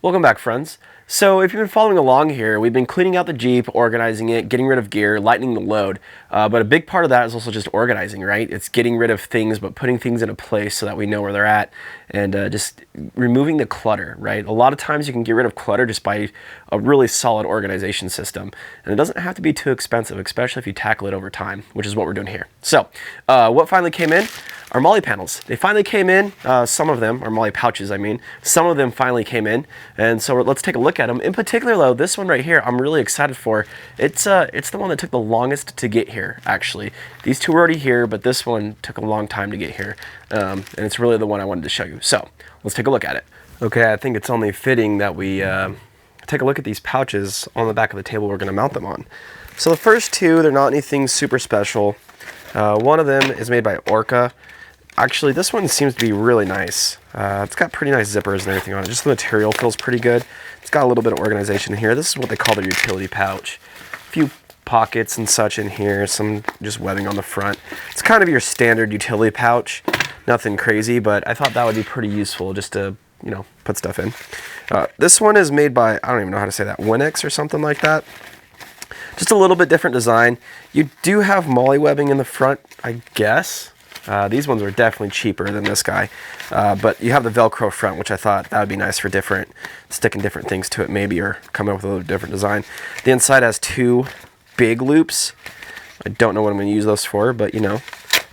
Welcome back, friends. So if you've been following along here, we've been cleaning out the Jeep, organizing it, getting rid of gear, lightening the load. But a big part of that is also just organizing, right? It's getting rid of things, but putting things in a place so that we know where they're at, and just removing the clutter, right? A lot of times you can get rid of clutter just by a really solid organization system. And it doesn't have to be too expensive, especially if you tackle it over time, which is what we're doing here. So what finally came in? Our Molle panels. They finally came in. Some of them, or Molle pouches, I mean. Some of them finally came in, and so let's take a look at them. In particular, though, this one right here, I'm really excited for. It's the one that took the longest to get here, actually. These two were already here, but this one took a long time to get here, and it's really the one I wanted to show you. So let's take a look at it. Okay, I think it's only fitting that we take a look at these pouches on the back of the table we're going to mount them on. So the first two, they're not anything super special. One of them is made by Orca. Actually, this one seems to be really nice. It's got pretty nice zippers and everything on it. Just the material feels pretty good. It's got a little bit of organization in here. This is what they call their utility pouch. A few pockets and such in here, some just webbing on the front. It's kind of your standard utility pouch. Nothing crazy, but I thought that would be pretty useful just to, you know, put stuff in. This one is made by, I don't even know how to say that, Winx or something like that. Just a little bit different design. You do have Molle webbing in the front, I guess. These ones are definitely cheaper than this guy, but you have the Velcro front, which I thought that would be nice for sticking different things to it maybe, or coming up with a little different design. The inside has two big loops. I don't know what I'm going to use those for, but you know.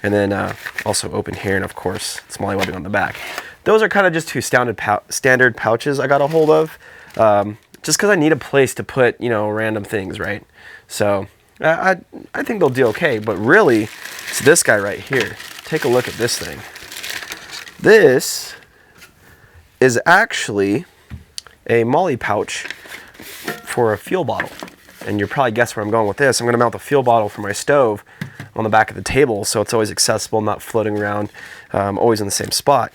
And then also open here, and of course, it's Molle webbing on the back. Those are kind of just two standard pouches I got a hold of, just because I need a place to put, you know, random things, right? So I think they'll do okay, but really, it's this guy right here. Take a look at this thing. This is actually a Molle pouch for a fuel bottle. And you'll probably guess where I'm going with this. I'm going to mount the fuel bottle for my stove on the back of the table, so it's always accessible, not floating around, always in the same spot.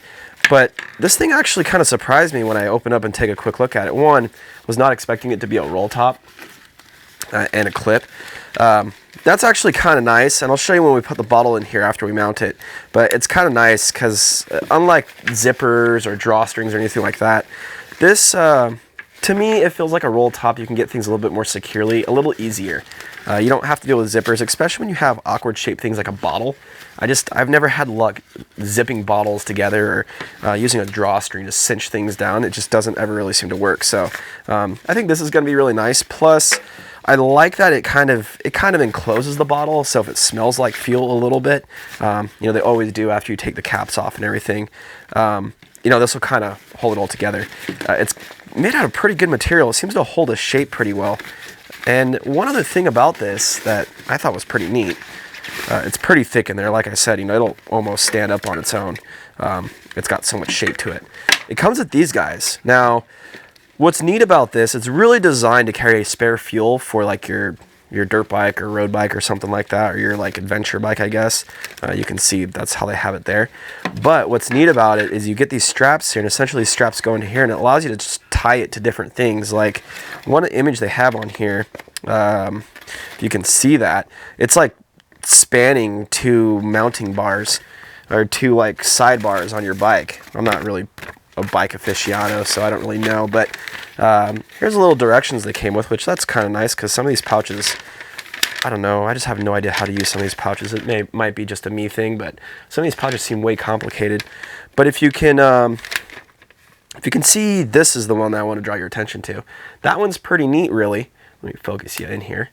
But this thing actually kind of surprised me when I open up and take a quick look at it. One, was not expecting it to be a roll top and a clip. That's actually kind of nice, and I'll show you when we put the bottle in here after we mount it. But it's kind of nice because unlike zippers or drawstrings or anything like that, this, to me, it feels like a roll top. You can get things a little bit more securely, a little easier. You don't have to deal with zippers, especially when you have awkward shaped things like a bottle. I've never had luck zipping bottles together or using a drawstring to cinch things down. It just doesn't ever really seem to work. So I think this is going to be really nice. Plus, I like that it kind of encloses the bottle, so if it smells like fuel a little bit, you know, they always do after you take the caps off and everything, you know, this will kind of hold it all together. It's made out of pretty good material. It seems to hold a shape pretty well. And one other thing about this that I thought was pretty neat, it's pretty thick in there. Like I said, you know, it'll almost stand up on its own. It's got so much shape to it. It comes with these guys. Now, what's neat about this, it's really designed to carry a spare fuel for like your dirt bike or road bike or something like that, or your like adventure bike, I guess. You can see that's how they have it there. But what's neat about it is you get these straps here, and essentially these straps go into here, and it allows you to just tie it to different things. Like one image they have on here, you can see that it's like spanning two mounting bars or two like sidebars on your bike. I'm not really a bike aficionado, so I don't really know, but here's a little directions they came with, which that's kind of nice because some of these pouches, I don't know, I just have no idea how to use some of these pouches. It might be just a me thing, but some of these pouches seem way complicated. But if you can see, this is the one that I want to draw your attention to. That one's pretty neat, really. Let me focus you in here.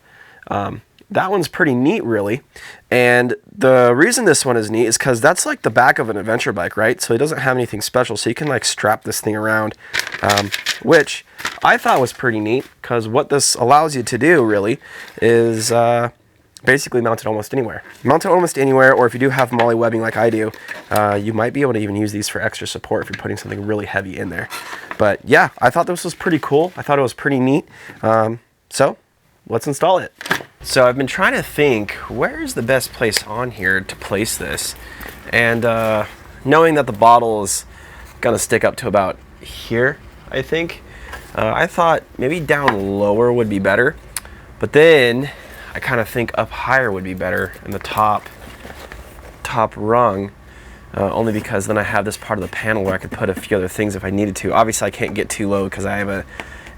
That one's pretty neat, really. And the reason this one is neat is because that's like the back of an adventure bike, right? So it doesn't have anything special, so you can like strap this thing around, which I thought was pretty neat, because what this allows you to do, really, is basically mount it almost anywhere. Mount it almost anywhere, or if you do have Molle webbing like I do, you might be able to even use these for extra support if you're putting something really heavy in there. But yeah, I thought this was pretty cool. I thought it was pretty neat. So let's install it. So I've been trying to think, where's the best place on here to place this? And knowing that the bottle is gonna stick up to about here, I think, I thought maybe down lower would be better. But then I kind of think up higher would be better in the top rung. only because then I have this part of the panel where I could put a few other things if I needed to. Obviously I can't get too low because I have a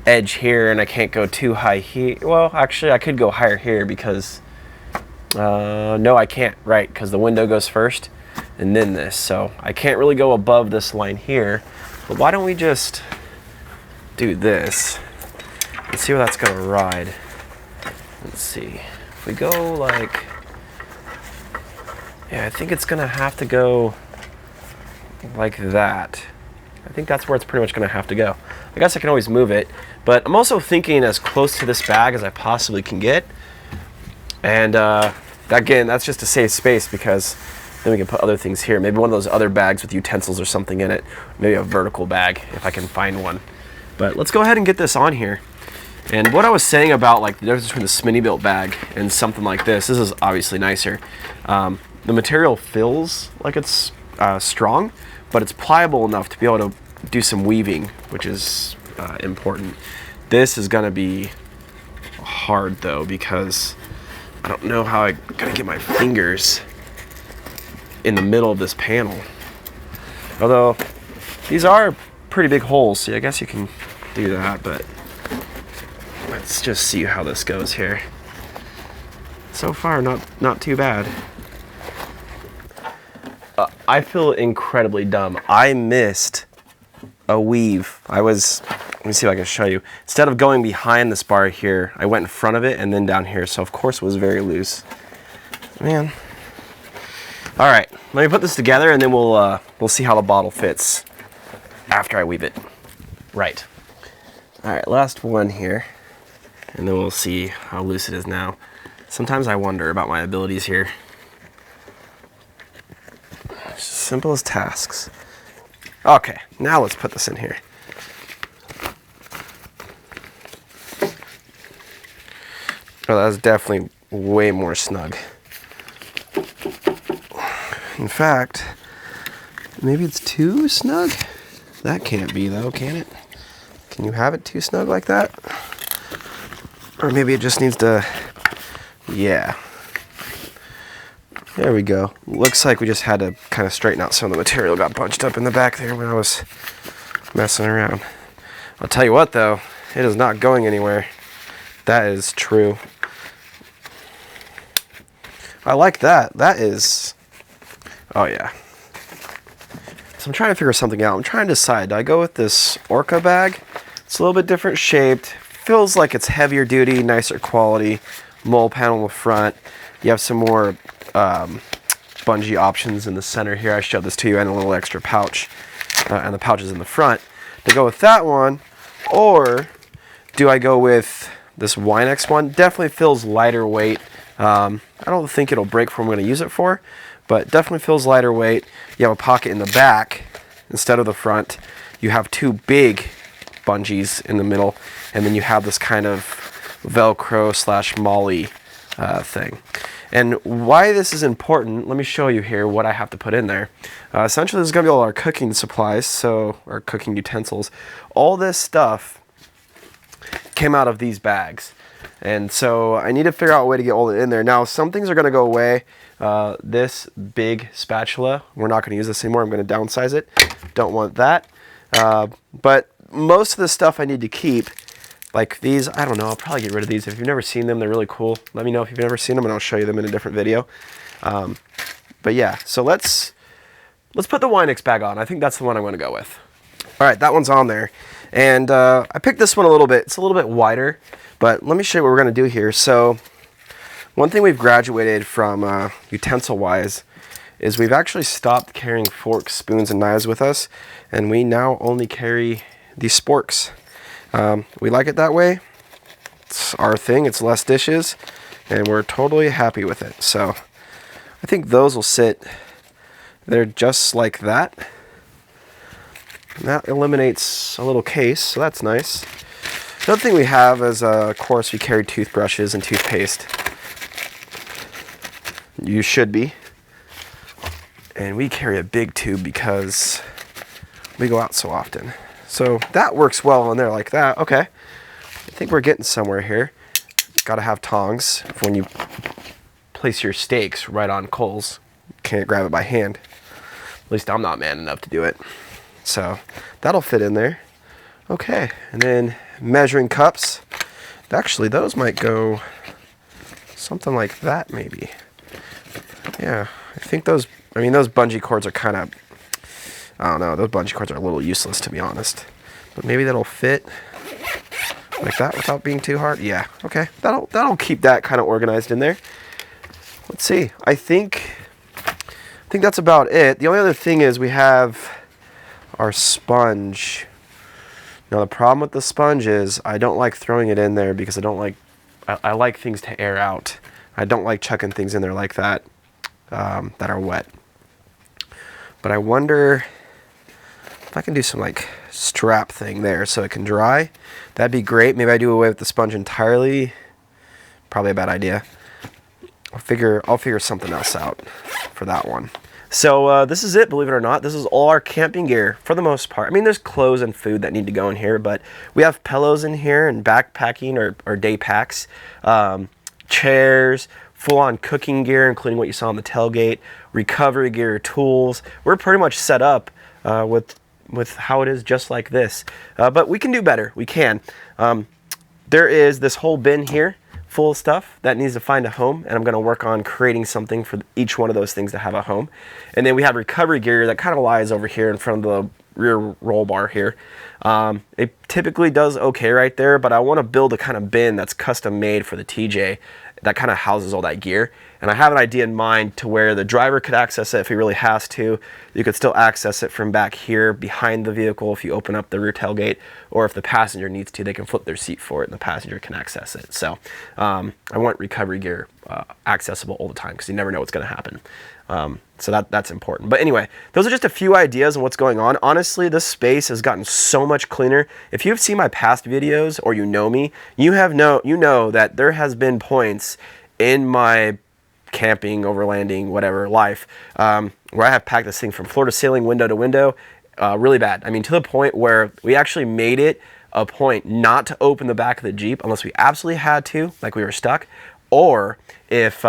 edge here and I can't go too high here. Well, actually I could go higher here because, no I can't, right, because the window goes first and then this. So I can't really go above this line here, but why don't we just do this and see where that's gonna ride. Let's see, if we go like, yeah, I think it's gonna have to go like that. I think that's where it's pretty much gonna have to go. I guess I can always move it, but I'm also thinking as close to this bag as I possibly can get. And again, that's just to save space because then we can put other things here. Maybe one of those other bags with utensils or something in it. Maybe a vertical bag if I can find one. But let's go ahead and get this on here. And what I was saying about like the difference between the Smittybilt bag and something like this is obviously nicer. The material feels like it's strong, but it's pliable enough to be able to do some weaving, which is important. This is gonna be hard though, because I don't know how I'm gonna get my fingers in the middle of this panel. Although these are pretty big holes, so I guess you can do that, but let's just see how this goes here. So far, not too bad. I feel incredibly dumb. I missed a weave. Let me see if I can show you. Instead of going behind this bar here, I went in front of it and then down here. So of course it was very loose. Man. All right, let me put this together and then we'll see how the bottle fits after I weave it. Right. All right, last one here, and then we'll see how loose it is now. Sometimes I wonder about my abilities here. Simple as tasks. Okay, now let's put this in here. Oh, that's definitely way more snug. In fact, maybe it's too snug? That can't be though, can it? Can you have it too snug like that? Or maybe it just needs to, yeah. There we go. Looks like we just had to kind of straighten out some of the material. Got bunched up in the back there when I was messing around. I'll tell you what though, it is not going anywhere. That is true. I like that. That is, oh yeah. So I'm trying to figure something out. I'm trying to decide, do I go with this Orca bag? It's a little bit different shaped. Feels like it's heavier duty, nicer quality. Molle panel in the front. You have some more bungee options in the center here. I showed this to you, and a little extra pouch, and the pouch is in the front. To go with that one, or do I go with this Winex one? Definitely feels lighter weight. I don't think it'll break for what I'm going to use it for, but definitely feels lighter weight. You have a pocket in the back instead of the front. You have two big bungees in the middle, and then you have this kind of Velcro / Molle thing. And why this is important, let me show you here what I have to put in there. Essentially, this is going to be all our cooking supplies, so our cooking utensils. All this stuff came out of these bags. And so I need to figure out a way to get all it in there. Now, some things are going to go away. This big spatula, we're not going to use this anymore. I'm going to downsize it. Don't want that. But most of the stuff I need to keep, like these, I don't know, I'll probably get rid of these. If you've never seen them, they're really cool. Let me know if you've never seen them and I'll show you them in a different video. But yeah, so let's put the Winex bag on. I think that's the one I'm going to go with. All right, that one's on there. And I picked this one a little bit. It's a little bit wider, but let me show you what we're going to do here. So one thing we've graduated from utensil-wise is we've actually stopped carrying forks, spoons, and knives with us, and we now only carry these sporks. We like it that way. It's our thing. It's less dishes, and we're totally happy with it. So I think those will sit there just like that. And that eliminates a little case, so that's nice. Another thing we have is, of course, we carry toothbrushes and toothpaste. You should be. And we carry a big tube because we go out so often. So that works well in there like that. Okay, I think we're getting somewhere here. Got to have tongs for when you place your steaks right on coals. Can't grab it by hand. At least I'm not man enough to do it. So that'll fit in there. Okay, and then measuring cups. Actually, those might go something like that maybe. Yeah, I think those, I mean, those bungee cords are kind of, I don't know, those bungee cords are a little useless to be honest. But maybe that'll fit like that without being too hard. Yeah, okay, that'll keep that kind of organized in there. Let's see, I think that's about it. The only other thing is we have our sponge. Now the problem with the sponge is I don't like throwing it in there because I like things to air out. I don't like chucking things in there like that that are wet. But I wonder if I can do some like strap thing there so it can dry. That'd be great. Maybe I do away with the sponge entirely. Probably a bad idea. I'll figure something else out for that one. So this is it, believe it or not. This is all our camping gear for the most part. I mean, there's clothes and food that need to go in here, but we have pillows in here and backpacking or day packs, chairs, full-on cooking gear, including what you saw on the tailgate, recovery gear, tools. We're pretty much set up with how it is just like this. But we can do better. We can. There is this whole bin here full of stuff that needs to find a home, and I'm going to work on creating something for each one of those things to have a home. And then we have recovery gear that kind of lies over here in front of the rear roll bar here. It typically does okay right there, but I want to build a kind of bin that's custom made for the TJ that kind of houses all that gear. And I have an idea in mind to where the driver could access it if he really has to. You could still access it from back here behind the vehicle if you open up the rear tailgate, or if the passenger needs to, they can flip their seat for it and the passenger can access it. So I want recovery gear accessible all the time because you never know what's going to happen. So that's important. But anyway, those are just a few ideas on what's going on. Honestly, this space has gotten so much cleaner. If you've seen my past videos or you know me, you know that there has been points in my camping, overlanding, whatever life, where I have packed this thing from floor to ceiling, window to window, really bad. I mean, to the point where we actually made it a point not to open the back of the Jeep unless we absolutely had to, like we were stuck, or if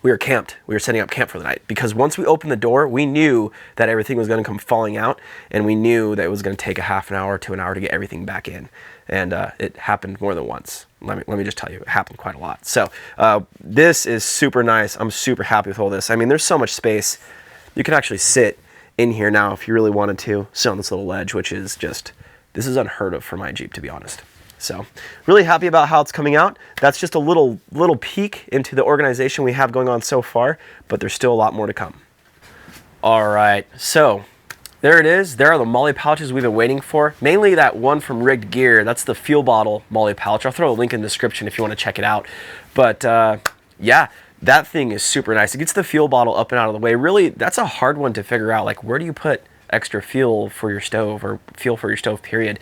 we were camped. We were setting up camp for the night, because once we opened the door, we knew that everything was going to come falling out, and we knew that it was going to take a half an hour to an hour to get everything back in. And it happened more than once. Let me just tell you, it happened quite a lot. So this is super nice. I'm super happy with all this. I mean, there's so much space. You can actually sit in here now if you really wanted to, sit on this little ledge, which is just, this is unheard of for my Jeep, to be honest. So really happy about how it's coming out. That's just a little peek into the organization we have going on so far, but there's still a lot more to come. All right, so there it is. There are the Molle pouches we've been waiting for. Mainly that one from Rigged Gear. That's the fuel bottle Molle pouch. I'll throw a link in the description if you want to check it out. But yeah, that thing is super nice. It gets the fuel bottle up and out of the way. Really, that's a hard one to figure out. Like, where do you put extra fuel for your stove, or fuel for your stove, period?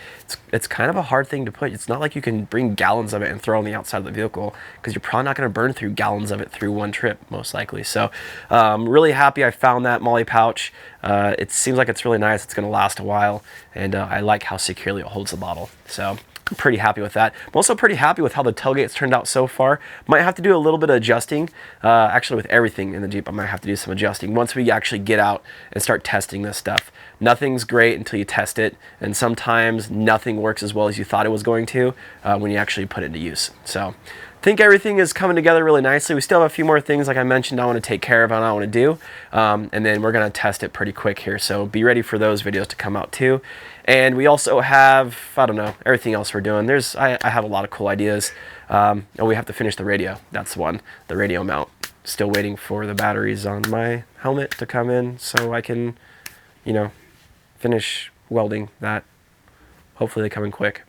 It's kind of a hard thing to put. It's not like you can bring gallons of it and throw on the outside of the vehicle, because you're probably not going to burn through gallons of it through one trip, most likely. So really happy I found that Molle pouch. It seems like it's really nice. It's going to last a while, and I like how securely it holds the bottle. So I'm pretty happy with that. I'm also pretty happy with how the tailgate's turned out so far. Might have to do a little bit of adjusting. Actually, with everything in the Jeep, I might have to do some adjusting once we actually get out and start testing this stuff. Nothing's great until you test it, and sometimes nothing works as well as you thought it was going to when you actually put it into use. So I think everything is coming together really nicely. We still have a few more things, like I mentioned, I want to take care of and I want to do, and then we're going to test it pretty quick here. So be ready for those videos to come out too. And we also have, I don't know, everything else we're doing. I have a lot of cool ideas. And we have to finish the radio. That's one, the radio mount. Still waiting for the batteries on my helmet to come in so I can, you know, finish welding that. Hopefully they come in quick.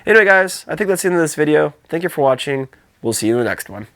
Anyway, guys, I think that's the end of this video. Thank you for watching. We'll see you in the next one.